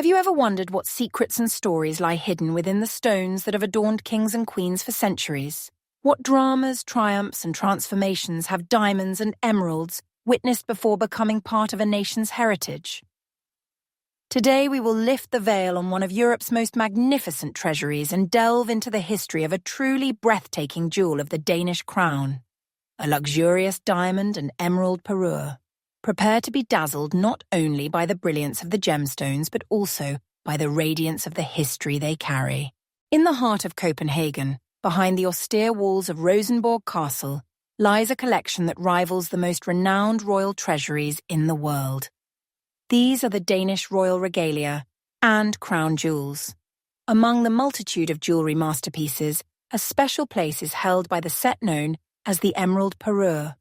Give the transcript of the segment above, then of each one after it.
Have you ever wondered what secrets and stories lie hidden within the stones that have adorned kings and queens for centuries? What dramas, triumphs, and transformations have diamonds and emeralds witnessed before becoming part of a nation's heritage? Today we will lift the veil on one of Europe's most magnificent treasuries and delve into the history of a truly breathtaking jewel of the Danish Crown, a luxurious diamond and emerald parure. Prepare to be dazzled not only by the brilliance of the gemstones, but also by the radiance of the history they carry. In the heart of Copenhagen, behind the austere walls of Rosenborg Castle, lies a collection that rivals the most renowned royal treasuries in the world. These are the Danish royal regalia and crown jewels. Among the multitude of jewellery masterpieces, a special place is held by the set known as the Emerald Parure.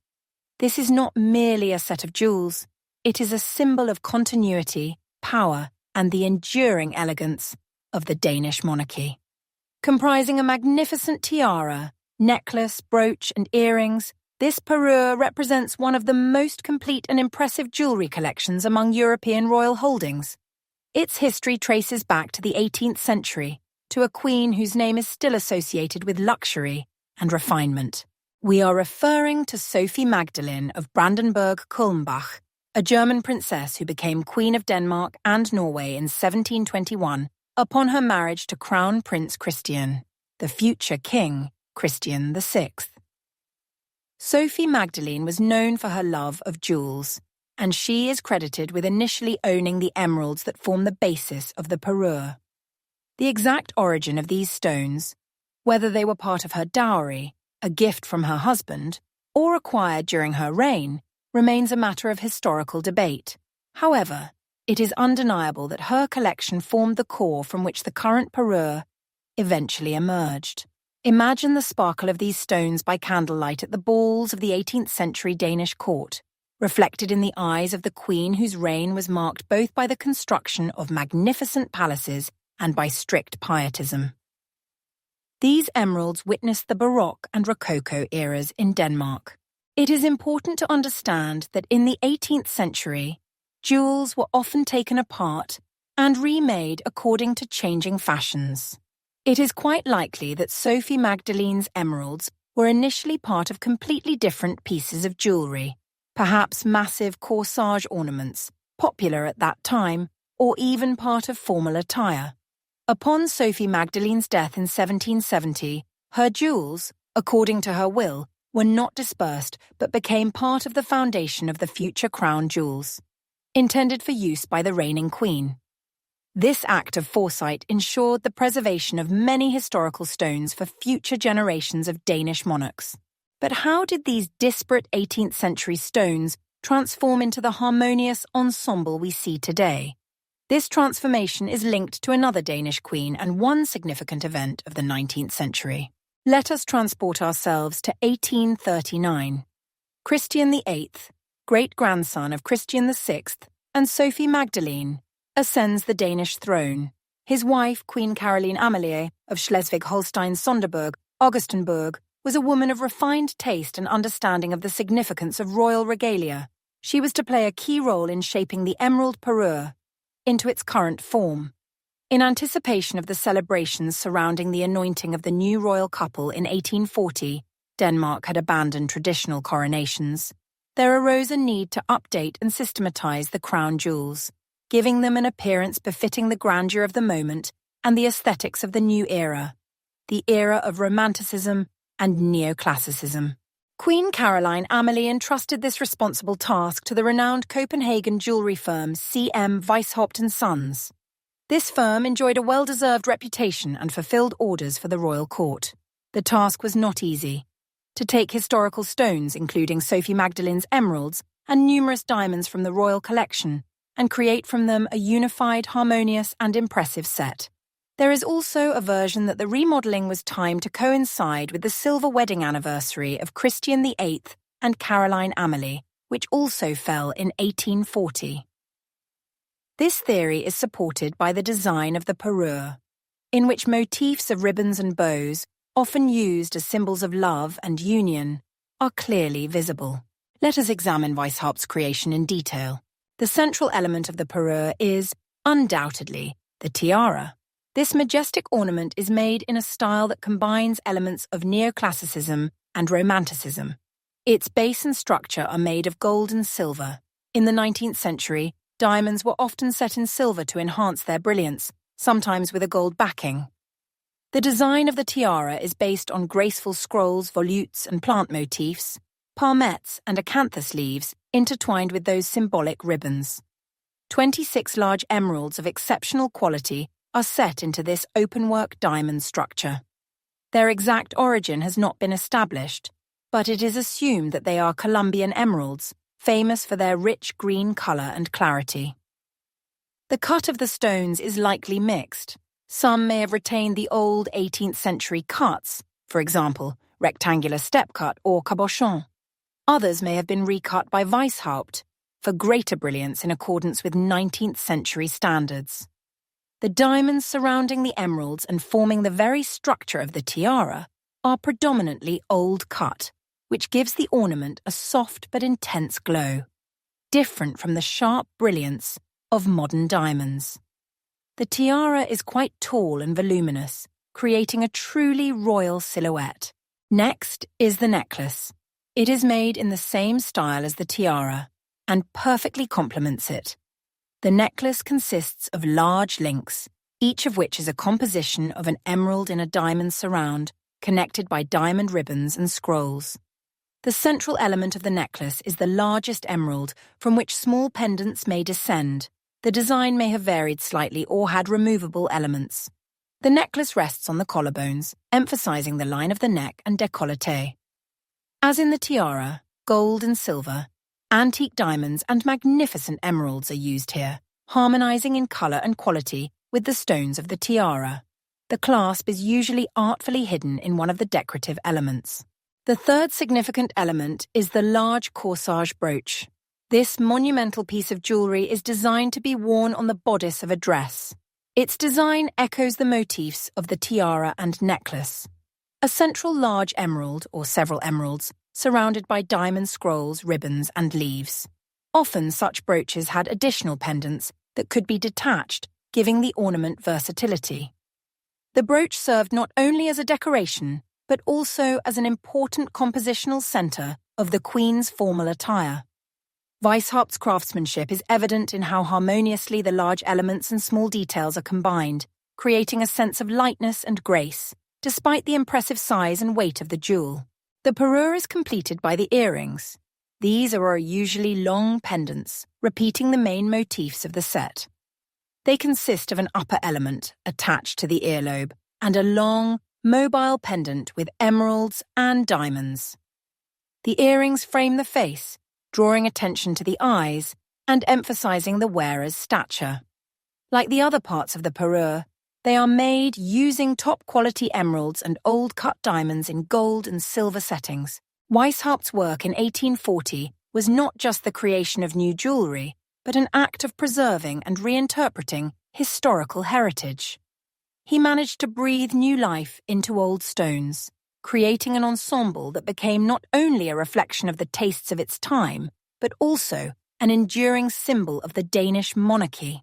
This is not merely a set of jewels, it is a symbol of continuity, power, and the enduring elegance of the Danish monarchy. Comprising a magnificent tiara, necklace, brooch, and earrings, this parure represents one of the most complete and impressive jewellery collections among European royal holdings. Its history traces back to the 18th century, to a queen whose name is still associated with luxury and refinement. We are referring to Sophie Magdalene of Brandenburg-Kulmbach, a German princess who became Queen of Denmark and Norway in 1721 upon her marriage to Crown Prince Christian, the future King Christian VI. Sophie Magdalene was known for her love of jewels, and she is credited with initially owning the emeralds that form the basis of the parure. The exact origin of these stones, whether they were part of her dowry, a gift from her husband, or acquired during her reign, remains a matter of historical debate. However, it is undeniable that her collection formed the core from which the current parure eventually emerged. Imagine the sparkle of these stones by candlelight at the balls of the 18th century Danish court, reflected in the eyes of the queen whose reign was marked both by the construction of magnificent palaces and by strict pietism. These emeralds witnessed the Baroque and Rococo eras in Denmark. It is important to understand that in the 18th century, jewels were often taken apart and remade according to changing fashions. It is quite likely that Sophie Magdalene's emeralds were initially part of completely different pieces of jewellery, perhaps massive corsage ornaments, popular at that time, or even part of formal attire. Upon Sophie Magdalene's death in 1770, her jewels, according to her will, were not dispersed but became part of the foundation of the future crown jewels, intended for use by the reigning queen. This act of foresight ensured the preservation of many historical stones for future generations of Danish monarchs. But how did these disparate 18th century stones transform into the harmonious ensemble we see today? This transformation is linked to another Danish queen and one significant event of the 19th century. Let us transport ourselves to 1839. Christian VIII, great-grandson of Christian VI and Sophie Magdalene, ascends the Danish throne. His wife, Queen Caroline Amalie of Schleswig-Holstein-Sonderburg, Augustenburg, was a woman of refined taste and understanding of the significance of royal regalia. She was to play a key role in shaping the emerald parure into its current form. In anticipation of the celebrations surrounding the anointing of the new royal couple in 1840, Denmark had abandoned traditional coronations. There arose a need to update and systematize the crown jewels, giving them an appearance befitting the grandeur of the moment and the aesthetics of the new era, the era of Romanticism and Neoclassicism. Queen Caroline Amalie entrusted this responsible task to the renowned Copenhagen jewellery firm C.M. Weishaupt & Sons. This firm enjoyed a well-deserved reputation and fulfilled orders for the royal court. The task was not easy. To take historical stones, including Sophie Magdalene's emeralds and numerous diamonds from the royal collection, and create from them a unified, harmonious, and impressive set. There is also a version that the remodelling was timed to coincide with the silver wedding anniversary of Christian VIII and Caroline Amalie, which also fell in 1840. This theory is supported by the design of the parure, in which motifs of ribbons and bows, often used as symbols of love and union, are clearly visible. Let us examine Weishaupt's creation in detail. The central element of the parure is, Undoubtedly, the tiara. This majestic ornament is made in a style that combines elements of neoclassicism and romanticism. Its base and structure are made of gold and silver. In the 19th century, diamonds were often set in silver to enhance their brilliance, sometimes with a gold backing. The design of the tiara is based on graceful scrolls, volutes, and plant motifs, palmettes and acanthus leaves intertwined with those symbolic ribbons. 26 large emeralds of exceptional quality are set into this openwork diamond structure. Their exact origin has not been established, but it is assumed that they are Colombian emeralds, famous for their rich green color and clarity. The cut of the stones is likely mixed. Some may have retained the old 18th century cuts, for example, rectangular step cut or cabochon. Others may have been recut by Weishaupt for greater brilliance in accordance with 19th century standards. The diamonds surrounding the emeralds and forming the very structure of the tiara are predominantly old cut, which gives the ornament a soft but intense glow, different from the sharp brilliance of modern diamonds. The tiara is quite tall and voluminous, creating a truly royal silhouette. Next is the necklace. It is made in the same style as the tiara and perfectly complements it. The necklace consists of large links, each of which is a composition of an emerald in a diamond surround, connected by diamond ribbons and scrolls. The central element of the necklace is the largest emerald, from which small pendants may descend. The design may have varied slightly or had removable elements. The necklace rests on the collarbones, emphasizing the line of the neck and décolleté. As in the tiara, gold and silver, antique diamonds and magnificent emeralds are used here, harmonizing in color and quality with the stones of the tiara. The clasp is usually artfully hidden in one of the decorative elements. The third significant element is the large corsage brooch. This monumental piece of jewelry is designed to be worn on the bodice of a dress. Its design echoes the motifs of the tiara and necklace. A central large emerald, or several emeralds, surrounded by diamond scrolls, ribbons, and leaves. Often such brooches had additional pendants that could be detached, giving the ornament versatility. The brooch served not only as a decoration, but also as an important compositional center of the Queen's formal attire. Weishaupt's craftsmanship is evident in how harmoniously the large elements and small details are combined, creating a sense of lightness and grace, despite the impressive size and weight of the jewel. The parure is completed by the earrings. These are usually long pendants, repeating the main motifs of the set. They consist of an upper element attached to the earlobe and a long, mobile pendant with emeralds and diamonds. The earrings frame the face, drawing attention to the eyes and emphasizing the wearer's stature. Like the other parts of the parure, they are made using top-quality emeralds and old-cut diamonds in gold and silver settings. Weishaupt's work in 1840 was not just the creation of new jewelry, but an act of preserving and reinterpreting historical heritage. He managed to breathe new life into old stones, creating an ensemble that became not only a reflection of the tastes of its time, but also an enduring symbol of the Danish monarchy.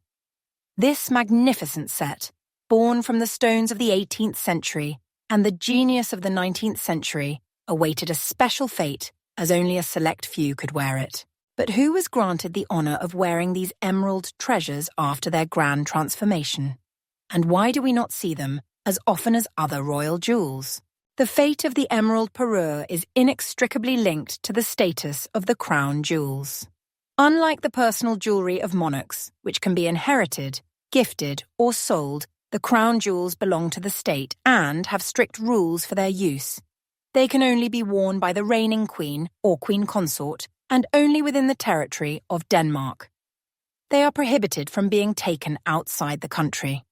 This magnificent set, born from the stones of the 18th century and the genius of the 19th century, awaited a special fate as only a select few could wear it. But who was granted the honor of wearing these emerald treasures after their grand transformation? And why do we not see them as often as other royal jewels? The fate of the emerald parure is inextricably linked to the status of the crown jewels. Unlike the personal jewelry of monarchs, which can be inherited, gifted, or sold, the crown jewels belong to the state and have strict rules for their use. They can only be worn by the reigning queen or queen consort and only within the territory of Denmark. They are prohibited from being taken outside the country.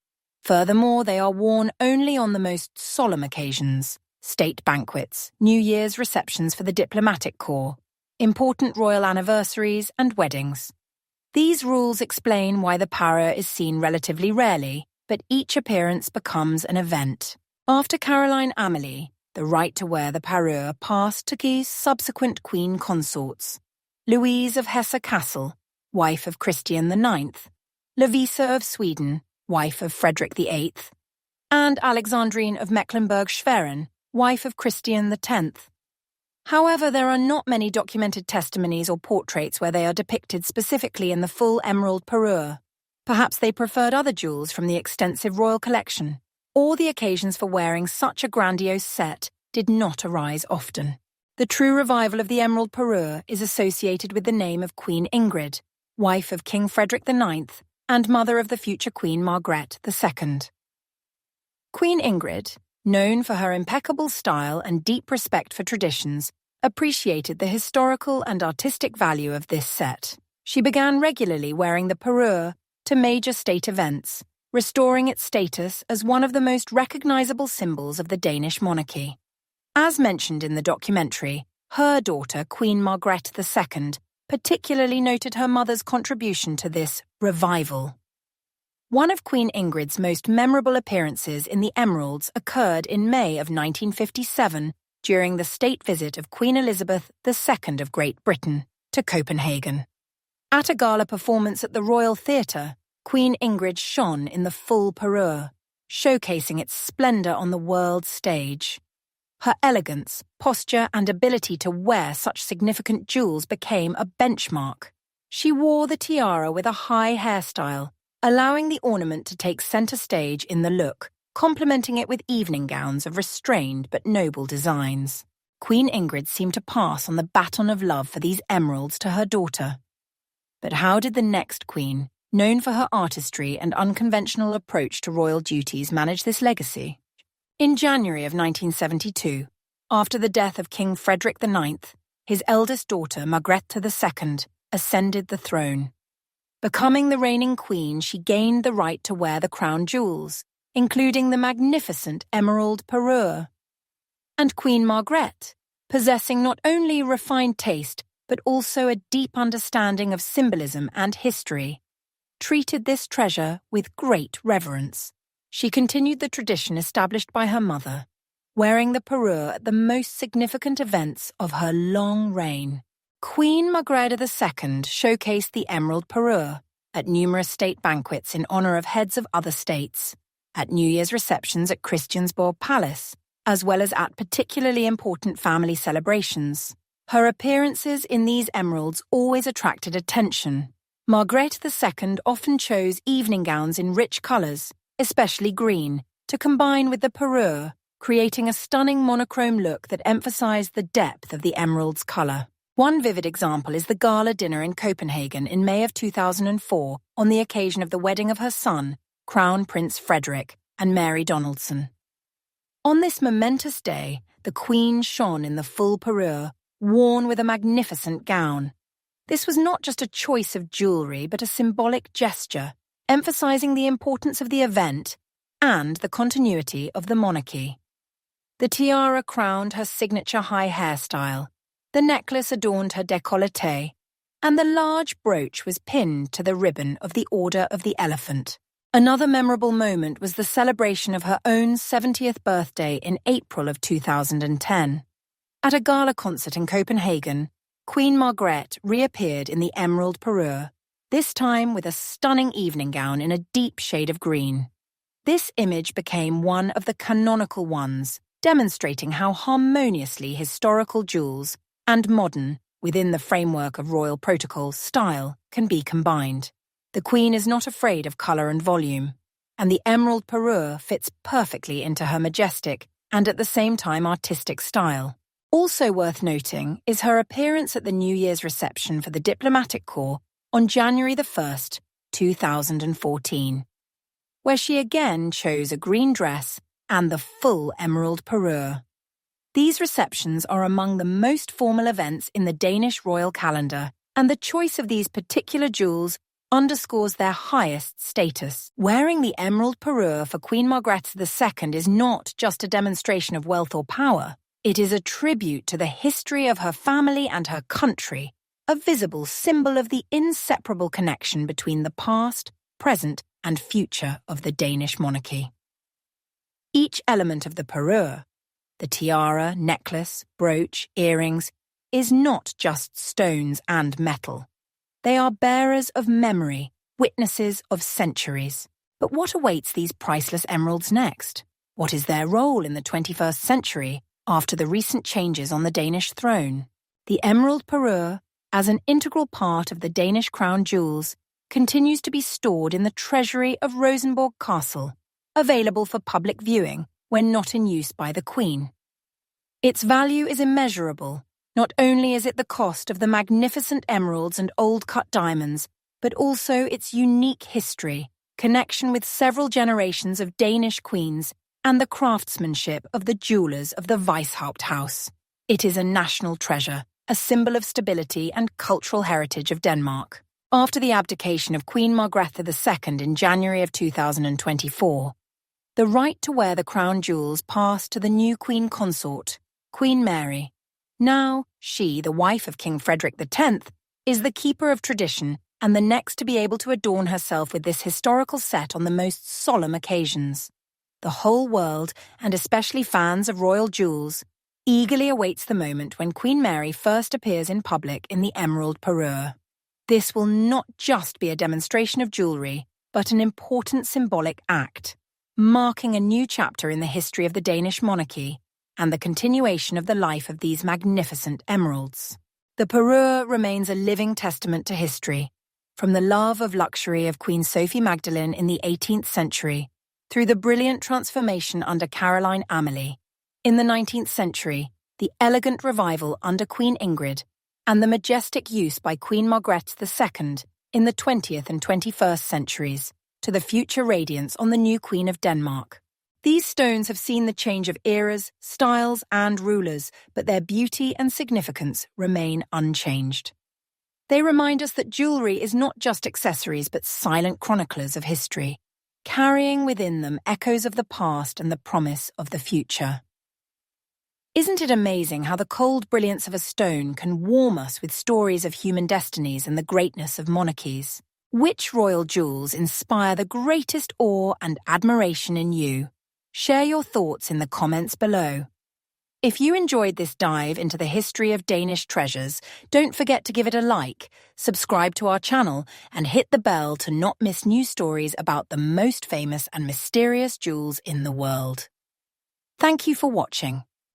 Furthermore, they are worn only on the most solemn occasions, state banquets, New Year's receptions for the diplomatic corps, important royal anniversaries, and weddings. These rules explain why the parure is seen relatively rarely, but each appearance becomes an event. After Caroline Amélie, the right to wear the parure passed to Guy's subsequent queen consorts. Louise of Hesse-Kassel, wife of Christian IX, Lovisa of Sweden, wife of Frederick VIII, and Alexandrine of Mecklenburg-Schwerin, wife of Christian X. However, there are not many documented testimonies or portraits where they are depicted specifically in the full emerald parure. Perhaps they preferred other jewels from the extensive royal collection, or the occasions for wearing such a grandiose set did not arise often. The true revival of the emerald parure is associated with the name of Queen Ingrid, wife of King Frederick IX and mother of the future Queen Margrethe II. Queen Ingrid, known for her impeccable style and deep respect for traditions, appreciated the historical and artistic value of this set. She began regularly wearing the parure to major state events, restoring its status as one of the most recognizable symbols of the Danish monarchy. As mentioned in the documentary, her daughter, Queen Margrethe II, particularly noted her mother's contribution to this revival. One of Queen Ingrid's most memorable appearances in the emeralds occurred in May of 1957 during the state visit of Queen Elizabeth II of Great Britain to Copenhagen. At a gala performance at the Royal Theatre, Queen Ingrid shone in the full parure, showcasing its splendor on the world stage. Her elegance, posture, and ability to wear such significant jewels became a benchmark. She wore the tiara with a high hairstyle, allowing the ornament to take center stage in the look, complementing it with evening gowns of restrained but noble designs. Queen Ingrid seemed to pass on the baton of love for these emeralds to her daughter. But how did the next queen, known for her artistry and unconventional approach to royal duties, manage this legacy? In January of 1972, after the death of King Frederick IX, his eldest daughter, Margrethe II, ascended the throne. Becoming the reigning queen, she gained the right to wear the crown jewels, including the magnificent emerald parure. And Queen Margrethe, possessing not only refined taste, but also a deep understanding of symbolism and history, treated this treasure with great reverence. She continued the tradition established by her mother, wearing the parure at the most significant events of her long reign. Queen Margrethe II showcased the emerald parure at numerous state banquets in honor of heads of other states, at New Year's receptions at Christiansborg Palace, as well as at particularly important family celebrations. Her appearances in these emeralds always attracted attention. Margrethe II often chose evening gowns in rich colors, especially green, to combine with the parure, creating a stunning monochrome look that emphasized the depth of the emerald's color. One vivid example is the gala dinner in Copenhagen in May of 2004 on the occasion of the wedding of her son, Crown Prince Frederik, and Mary Donaldson. On this momentous day, the Queen shone in the full parure, worn with a magnificent gown. This was not just a choice of jewelry, but a symbolic gesture, emphasizing the importance of the event and the continuity of the monarchy. The tiara crowned her signature high hairstyle, the necklace adorned her décolleté, and the large brooch was pinned to the ribbon of the Order of the Elephant. Another memorable moment was the celebration of her own 70th birthday in April of 2010. At a gala concert in Copenhagen, Queen Margrethe reappeared in the emerald parure, this time with a stunning evening gown in a deep shade of green. This image became one of the canonical ones, demonstrating how harmoniously historical jewels and modern, within the framework of royal protocol, style can be combined. The Queen is not afraid of color and volume, and the emerald parure fits perfectly into her majestic and at the same time artistic style. Also worth noting is her appearance at the New Year's reception for the diplomatic corps on January 1st, 2014, where she again chose a green dress and the full emerald parure. These receptions are among the most formal events in the Danish royal calendar, and the choice of these particular jewels underscores their highest status. Wearing the emerald parure for Queen Margrethe II is not just a demonstration of wealth or power. It is a tribute to the history of her family and her country, a visible symbol of the inseparable connection between the past, present, and future of the Danish monarchy. Each element of the parure, the tiara, necklace, brooch, earrings, is not just stones and metal. They are bearers of memory, witnesses of centuries. But what awaits these priceless emeralds next? What is their role in the 21st century after the recent changes on the Danish throne? The emerald parure, as an integral part of the Danish Crown jewels, continues to be stored in the treasury of Rosenborg Castle, available for public viewing when not in use by the Queen. Its value is immeasurable. Not only is it the cost of the magnificent emeralds and old-cut diamonds, but also its unique history, connection with several generations of Danish queens, and the craftsmanship of the jewelers of the Weishaupt house. It is a national treasure, a symbol of stability and cultural heritage of Denmark. After the abdication of Queen Margrethe II in January of 2024, the right to wear the crown jewels passed to the new Queen consort, Queen Mary. Now, she, the wife of King Frederick X, is the keeper of tradition and the next to be able to adorn herself with this historical set on the most solemn occasions. The whole world, and especially fans of royal jewels, eagerly awaits the moment when Queen Mary first appears in public in the emerald parure. This will not just be a demonstration of jewellery, but an important symbolic act, marking a new chapter in the history of the Danish monarchy and the continuation of the life of these magnificent emeralds. The parure remains a living testament to history, from the love of luxury of Queen Sophie Magdalene in the 18th century, through the brilliant transformation under Caroline Amalie, in the 19th century, the elegant revival under Queen Ingrid, and the majestic use by Queen Margrethe II in the 20th and 21st centuries, to the future radiance on the new Queen of Denmark. These stones have seen the change of eras, styles, and rulers, but their beauty and significance remain unchanged. They remind us that jewellery is not just accessories but silent chroniclers of history, carrying within them echoes of the past and the promise of the future. Isn't it amazing how the cold brilliance of a stone can warm us with stories of human destinies and the greatness of monarchies? Which royal jewels inspire the greatest awe and admiration in you? Share your thoughts in the comments below. If you enjoyed this dive into the history of Danish treasures, don't forget to give it a like, subscribe to our channel, and hit the bell to not miss new stories about the most famous and mysterious jewels in the world. Thank you for watching.